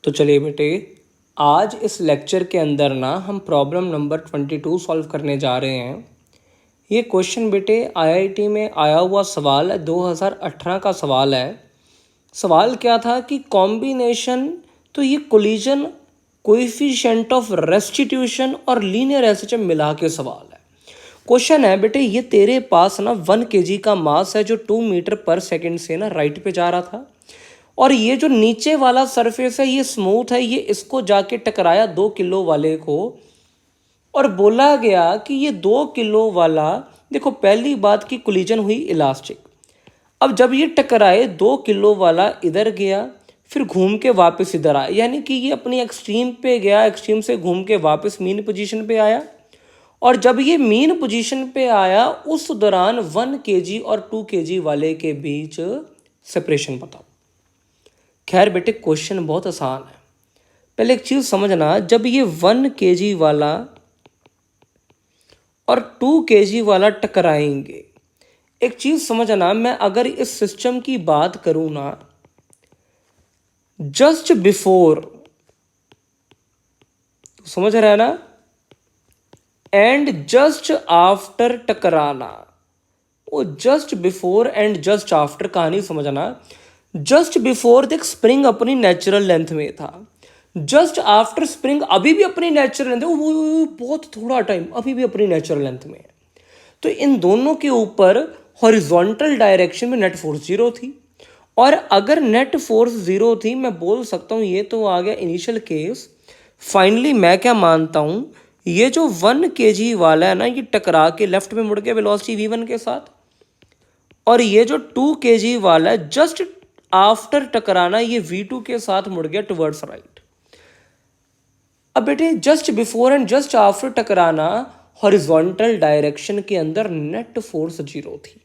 तो चलिए बेटे, आज इस लेक्चर के अंदर ना हम प्रॉब्लम नंबर 22 सॉल्व करने जा रहे हैं। ये क्वेश्चन बेटे आईआईटी में आया हुआ सवाल है, 2018 का सवाल है। सवाल क्या था कि कॉम्बिनेशन, तो ये कोलिजन, कोएफिशिएंट ऑफ रेस्टिट्यूशन और लीनियर एसएचएम मिला के सवाल है। क्वेश्चन है बेटे, ये तेरे पास ना 1 kg का मास है जो 2 मीटर पर सेकेंड से ना राइट पे जा रहा था, और ये जो नीचे वाला सरफेस है ये स्मूथ है, ये इसको जाके टकराया 2 किलो वाले को, और बोला गया कि ये 2 किलो वाला, देखो पहली बात की कोलिजन हुई इलास्टिक। अब जब ये टकराए 2 किलो वाला इधर गया, फिर घूम के वापस इधर आया, यानी कि ये अपनी एक्सट्रीम पे गया, एक्सट्रीम से घूम के वापस मीन पोजीशन पे आया। और जब ये मीन पोजीशन पे आया उस दौरान 1 kg और 2 kg वाले के बीच सेपरेशन बताओ। खैर बेटे, क्वेश्चन बहुत आसान है। पहले एक चीज समझना, जब ये 1 kg वाला और 2 kg वाला टकराएंगे, एक चीज समझना, मैं अगर इस सिस्टम की बात करूं ना, जस्ट बिफोर, समझ रहा है ना, एंड जस्ट आफ्टर टकराना, वो just before and just after कहानी समझना। जस्ट बिफोर देख स्प्रिंग अपनी नेचुरल लेंथ में था, जस्ट आफ्टर स्प्रिंग अभी भी अपनी नेचुरल लेंथ है, वो बहुत थोड़ा टाइम अभी भी अपनी नेचुरल लेंथ में है। तो इन दोनों के ऊपर हॉरिजॉन्टल डायरेक्शन में नेट फोर्स जीरो थी, और अगर नेट फोर्स जीरो थी, मैं बोल सकता हूं ये तो आ गया इनिशियल केस। फाइनली मैं क्या मानता हूं, ये जो 1 kg वाला है ना, ये टकरा के लेफ्ट में मुड़ गया वेलोसिटी v1 के साथ, और ये जो 2 kg वाला है जस्ट आफ्टर टकराना ये v2 के साथ मुड़ गया टुवर्ड्स राइट। अब बेटे, just before and just after टकराना हॉरिजॉन्टल डायरेक्शन के अंदर नेट फोर्स जीरो थी,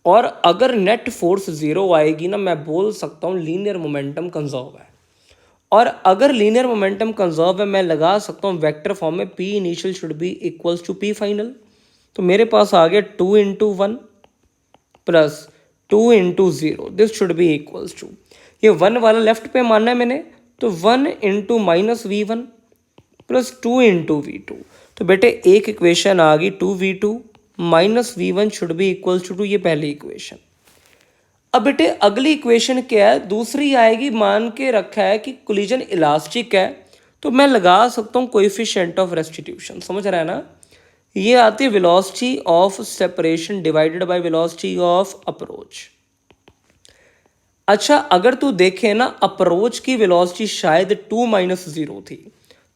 और अगर नेट फोर्स जीरो आएगी ना, मैं बोल सकता हूं लीनियर मोमेंटम कंजर्व है। और अगर लीनियर मोमेंटम कंजर्व है, मैं लगा सकता हूं वेक्टर फॉर्म में p initial should be equals to p final. तो मेरे पास आ गया 2 × 1 plus 2 × 0, this should be equals to, ये 1 वाला लेफ्ट पे मानना है मैंने, तो 1 × -v1 प्लस 2 × v2। तो बेटे एक इक्वेशन आ गई 2v2 -v1 should be equals to 2, ये पहली इक्वेशन। अब बेटे अगली इक्वेशन क्या है, दूसरी आएगी, मान के रखा है कि कोलिजन इलास्टिक है, तो मैं लगा सकता हूँ कोएफिशिएंट ऑफ रेस्टिट्यूशन, समझ रहा है ना, ये आती है velocity of separation divided by velocity of approach. अच्छा, अगर तू देखे ना, अप्रोच की वेलोसिटी शायद 2 - 0 थी,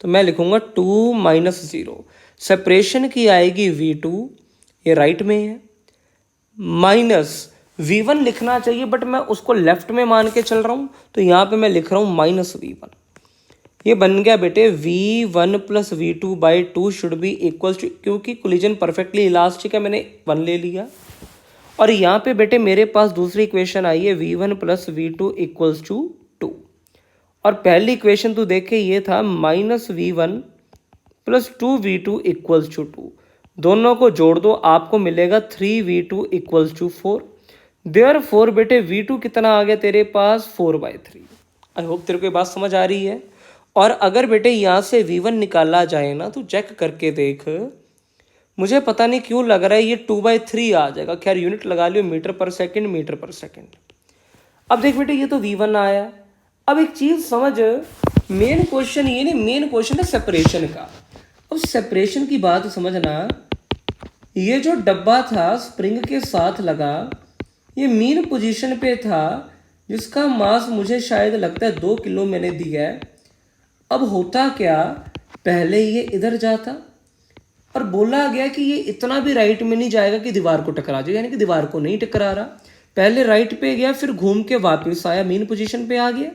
तो मैं लिखूंगा 2 - 0। सेपरेशन की आएगी v2, ये राइट में है, माइनस v1 लिखना चाहिए, बट मैं उसको लेफ्ट में मान के चल रहा हूं, तो यहां पे मैं लिख रहा हूं -v1। ये बन गया बेटे v1 + v2/2 should be equal to, क्योंकि कोलिजन परफेक्टली इलास्टिक है, मैंने 1 ले लिया। और यहाँ पे बेटे मेरे पास दूसरी इक्वेशन आई है v1 + v2 = 2, और पहली इक्वेशन तू देखे ये था -v1 + 2v2 = 2, दोनों को जोड़ दो आपको मिलेगा 3v2 = 4। देयरफॉर बेटे v2 कितना आ गया तेरे पास 4/3। आई होप तेरे को ये बात समझ आ रही है। और अगर बेटे यहाँ से v1 निकाला जाए ना, तो चेक करके देख, मुझे पता नहीं क्यों लग रहा है ये 2/3 आ जाएगा। खैर यूनिट लगा लियो, मीटर पर सेकंड, मीटर पर सेकंड। अब देख बेटे, ये तो v1 आया। अब एक चीज समझ, मेन क्वेश्चन ये नहीं, मेन क्वेश्चन है सेपरेशन का। अब सेपरेशन की बात समझना, ये जो डब्बा था स्प्रिंग के साथ लगा, ये मीन पोजीशन पे था, जिसका मास मुझे शायद लगता है 2 किलो मैंने दिया है। अब होता क्या, पहले ये इधर जाता, और बोला गया कि ये इतना भी राइट में नहीं जाएगा कि दीवार को टकरा जाए, यानी कि दीवार को नहीं टकरा रहा, पहले राइट पे गया, फिर घूम के वापस आया, मीन पोजीशन पे आ गया।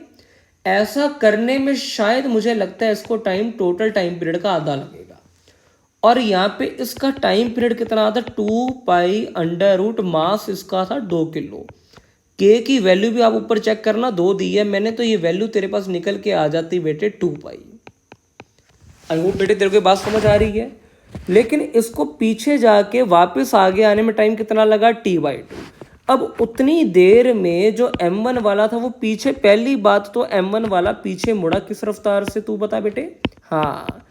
ऐसा करने में शायद मुझे लगता है इसको टाइम, टोटल टाइम पीरियड का आधा लगेगा। और यहाँ पे इसका टाइम पीरियड कितना था, 2π√, मास इसका था 2 किलो। के की वैल्यू भी आप ऊपर चेक करना, 2 दी है मैंने, तो ये वैल्यू तेरे पास निकल के आ जाती बेटे 2π। आई होप बेटे तेरे को बात समझ आ रही है। लेकिन इसको पीछे जाके वापस आगे आने में टाइम कितना लगा, t/2। अब उतनी देर में जो m1 वाला था वो पीछे, पहली बात तो m1 वाला पीछे मुड़ा किस रफ्तार से, तू बता बेटे। हाँ,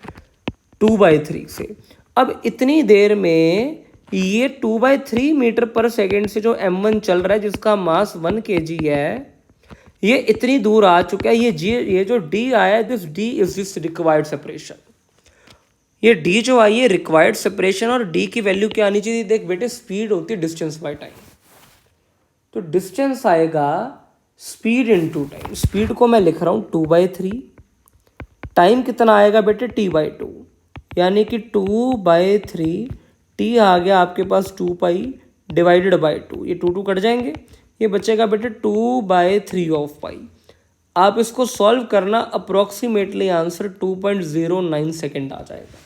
2/3 से। अब इतनी देर में ये 2/3 मीटर पर सेकेंड से जो m1 चल रहा है जिसका मास 1 kg है, ये इतनी दूर आ चुका है। ये जो d आया, this d is this required separation. ये d जो आई है रिक्वायर्ड सेपरेशन, और d की वैल्यू क्या आनी चाहिए? देख बेटे, स्पीड होती है डिस्टेंस बाय टाइम, तो डिस्टेंस आएगा स्पीड इनटू टाइम। स्पीड को मैं लिख रहा हूँ 2/3, टाइम कितना आएगा बेटे? t/2, यानी कि 2/3, t आ गया आपके पास 2π डिवाइडेड बाई 2, ये 2 कट जाएंगे, ये बचेगा बेटे 2/3 ऑफ पाई। आप इसको सॉल्व करना, अप्रोक्सीमेटली आंसर 2.09 सेकेंड आ जाएगा।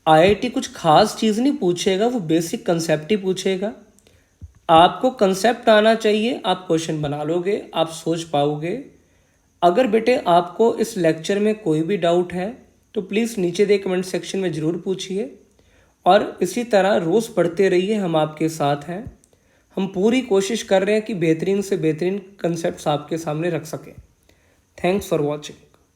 IIT कुछ खास चीज़ नहीं पूछेगा, वो बेसिक कंसेप्ट ही पूछेगा। आपको कंसेप्ट आना चाहिए, आप क्वेश्चन बना लोगे, आप सोच पाओगे। अगर बेटे आपको इस लेक्चर में कोई भी डाउट है तो प्लीज़ नीचे दे कमेंट सेक्शन में ज़रूर पूछिए, और इसी तरह रोज़ पढ़ते रहिए, हम आपके साथ हैं। हम पूरी कोशिश कर रहे हैं कि बेहतरीन से बेहतरीन कंसेप्ट्स आपके सामने रख सकें। Thanks for watching.